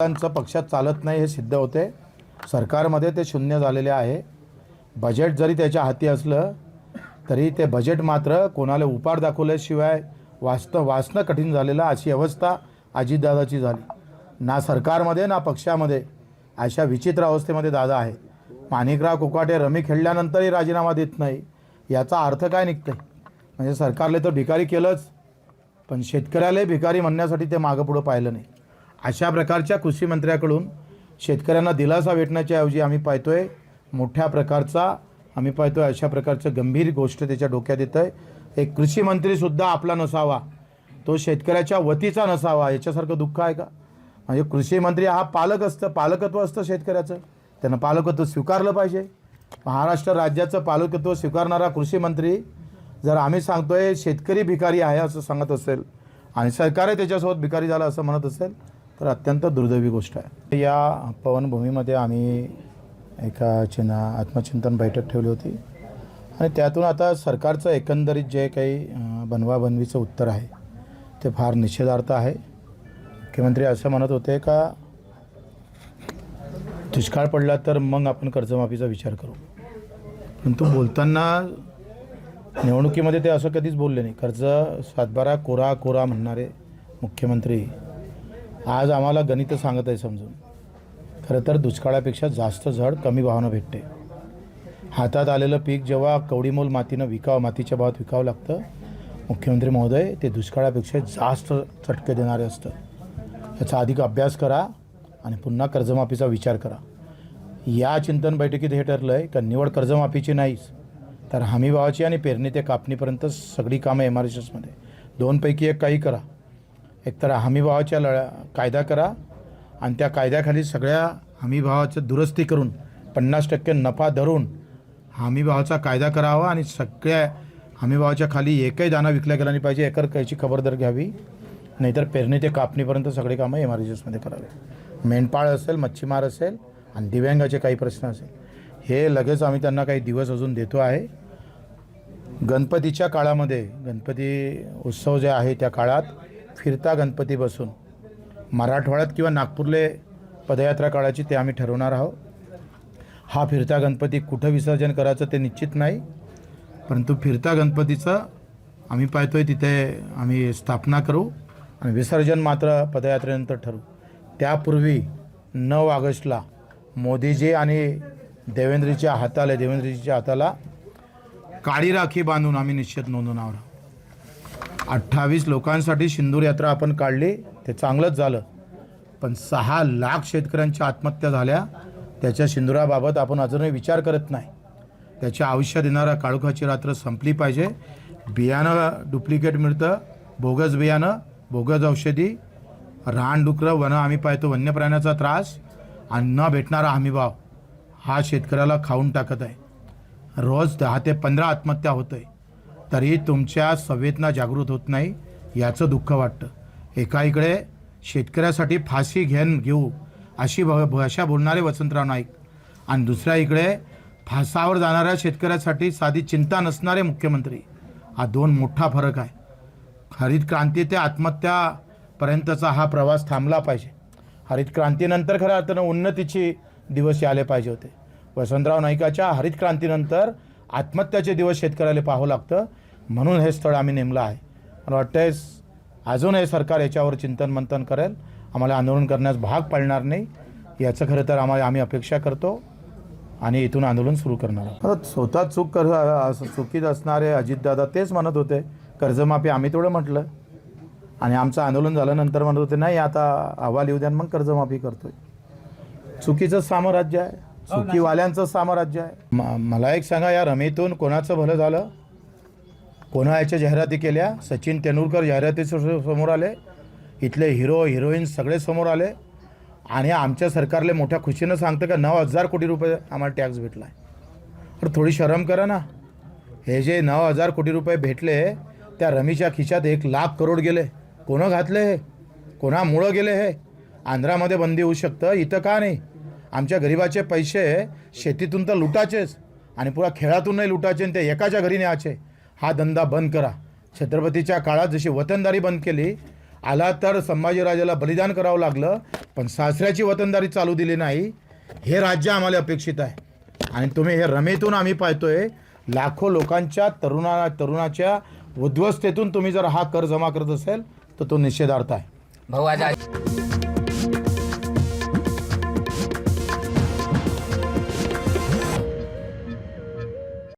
त्यांचं पक्षात चालत नाही हे सिद्ध होते। सरकारमध्ये ते शून्य झालेले आहे। बजेट जरी त्याच्या हाती असलं तरी ते बजेट मात्र कोणाला उपाड दाखवल्याशिवाय वाचणं कठीण झालेलं अशी अवस्था अजितदादाची झाली। ना सरकारमध्ये ना पक्षामध्ये अशा विचित्र अवस्थेमध्ये दादा आहे। माणिकराव कोकाटे रमी खेळल्यानंतरही राजीनामा देत नाही, याचा अर्थ काय निघतंय? म्हणजे सरकारले तर भिकारी केलंच, पण शेतकऱ्याला भिकारी म्हणण्यासाठी ते मागं पुढं पाहिलं नाही। अशा प्रकारच्या कृषी मंत्र्याकडून शेतकऱ्यांना दिलासा भेटण्याच्या ऐवजी आम्ही पाहतोय मोठ्या प्रकारचा अशा प्रकारचं गंभीर गोष्ट त्याच्या डोक्यात येतंय। एक कृषी मंत्रीसुद्धा आपला नसावा, तो शेतकऱ्याच्या वतीचा नसावा, याच्यासारखं दुःख आहे का? म्हणजे कृषी मंत्री हा पालकत्व असतं शेतकऱ्याचं, त्यानं पालकत्व स्वीकारलं पाहिजे। महाराष्ट्र राज्याचं पालकत्व स्वीकारणारा कृषी मंत्री जर आम्ही सांगतोय शेतकरी भिकारी आहे असं सांगत असेल आणि सरकारही त्याच्यासोबत भिकारी झालं असं म्हणत असेल तर अत्यंत दुर्दैवी गोष्ट आहे। या पवनभूमीमध्ये आम्ही एका आत्मचिंतन बैठक ठेवली होती आणि त्यातून आता सरकारचं एकंदरीत जे काही बनवाबनवीचं उत्तर आहे ते फार निषेधार्थ आहे। मुख्यमंत्री असं म्हणत होते का दुष्काळ पडला तर मग आपण कर्जमाफीचा विचार करू, परंतु बोलताना निवडणुकीमध्ये ते असं कधीच बोलले नाही। कर्ज सातबारा कोरा म्हणणारे मुख्यमंत्री आज आम्हाला गणित सांगत आहे समजून। खरं तर दुष्काळापेक्षा जास्त झड कमी भावानं भेटते। हातात आलेलं पीक जेव्हा कवडीमोल मातीच्या भावात विकावं लागतं, मुख्यमंत्री महोदय ते दुष्काळापेक्षा जास्त चटके देणारे असतं। याचा अधिक अभ्यास करा आणि पुन्हा कर्जमाफीचा विचार करा। या चिंतन बैठकीत हे ठरलं आहे का निवड कर्जमाफीची नाहीच तर हमीभावाची आणि पेरणी ते कापणीपर्यंत सगळी कामं MRSSमध्ये दोनपैकी एक काही करा। एकतर हमीभावाच्या कायदा करा आणि त्या कायद्याखाली सगळ्या हमीभावाचं दुरुस्ती करून 50% नफा धरून हमीभावाचा कायदा करावा आणि सगळ्या हमीभावाच्या खाली एकही दाना विकला गेला नाही पाहिजे, याची खबरदारी घ्यावी। नाहीतर पेरणी ते कापणीपर्यंत सगळी कामं MRSSमध्ये करावे। मेंढपाळ असेल, मच्छीमार असेल आणि दिव्यांगाचे काही प्रश्न असेल हे लगेच आम्ही त्यांना काही दिवस अजून देतो आहे। गणपतीच्या काळामध्ये गणपती उत्सव जे आहे त्या काळात फिरता गणपती बसून मराठवाड्यात किंवा नागपूरले पदयात्रा काढायची ते आम्ही ठरवणार आहोत। हा फिरता गणपती कुठं विसर्जन करायचं ते निश्चित नाही, परंतु फिरता गणपतीचं आम्ही पाहतोय तिथे आम्ही स्थापना करू आणि विसर्जन मात्र पदयात्रेनंतर ठरवू। त्यापूर्वी 9 ऑगस्टला मोदीजी आणि देवेंद्रजीच्या हाताला काळी राखी बांधून आम्ही निश्चित नोंदवणार आहोत। 28 लोकांसाठी सिंदूर यात्रा आपण काढली, ते चांगलंच झालं, पण 6 लाख शेतकऱ्यांच्या आत्महत्या झाल्या। त्याच्या सिंदुराबाबत आपण अजूनही विचार करत नाही। त्याचे आयुष्य देणारा काळोखाची रात्र संपली पाहिजे। बियाणं डुप्लिकेट मिळतं, बोगस बियाणं, बोगस औषधी, रानडुकरं, वन आम्ही पाहतो वन्य प्राण्याचा त्रास आणि न भेटणारा हमीभाव हा शेतकऱ्याला खाऊन टाकत आहे। रोज 10 ते 15 आत्महत्या होत आहे, तरी तुमच्या संवेदना जागृत होत नाही, याचं दुःख वाटतं। एकाकडे शेतकऱ्यासाठी फाशी घेऊ अशी भाषा बोलणारे वसंतराव नाईक आणि दुसऱ्या इकडे फासावर जाणाऱ्या शेतकऱ्यासाठी साधी चिंता नसणारे मुख्यमंत्री, हा दोन मोठा फरक आहे। हरित क्रांती ते आत्महत्यापर्यंतचा हा प्रवास थांबला पाहिजे। हरित क्रांतीनंतर खऱ्या अर्थानं उन्नतीचे दिवस आले पाहिजे होते। वसंतराव नाईकाच्या हरित क्रांतीनंतर आत्महत्याचे दिवस शेतकऱ्याला पाहावं लागतं, म्हणून हे स्थळ आम्ही नेमलं आहे। मला वाटतंय अजून हे सरकार याच्यावर चिंतन मंथन करेल, आम्हाला आंदोलन करण्यास भाग पाडणार नाही, याचं खरं तर आम्ही अपेक्षा करतो आणि इथून आंदोलन सुरू करणार आहोत। स्वतः चुकीत असणारे अजितदादा तेच म्हणत होते कर्जमाफी आम्ही थोडं म्हटलं आणि आमचं आंदोलन झाल्यानंतर म्हणत होते नाही आता अहवाल येऊ द्या मग कर्जमाफी करतोय। चुकीचं साम्राज्य आहे, चुकीवाल्यांचं साम्राज्य आहे। मला एक सांगा, या रमेतून कोणाचं भलं झालं? कोणा याच्या जाहिराती केल्या? सचिन तेंडुलकर जाहिराती समोर आले, इथले हिरो हिरोईन सगळे समोर आले आणि आमच्या सरकारले मोठ्या खुशीनं सांगतं का 9,000 कोटी रुपये आम्हाला टॅक्स भेटला आहे। तर थोडी शरम करा ना। हे जे 9,000 कोटी रुपये भेटले त्या रमीच्या खिशात 1 लाख करोड गेले, कोणं घातले हे? कोणामुळं गेले हे? आंध्रामध्ये बंदी होऊ शकतं, इथं का नाही? आमच्या गरिबाचे पैसे शेतीतून तर लुटायचेच आणि पुरा खेळातून नाही लुटायचे आणि ते एकाच्या घरी न्यायचे। हा धंदा बंद करा। छत्रपतीच्या काळात जशी वतनदारी बंद केली आला तर संभाजीराजाला बलिदान करावं लागलं, पण सासऱ्याची वतनदारी चालू दिली नाही. हे राज्य आम्हाला अपेक्षित आहे. आणि तुम्ही हे रमेतून आम्ही पाहतोय लाखो लोकांच्या तरुणाच्या उद्ध्वस्तेतून तुम्ही जर हा कर जमा करत असेल तर तो निषेधार्थ आहे. भाऊ आज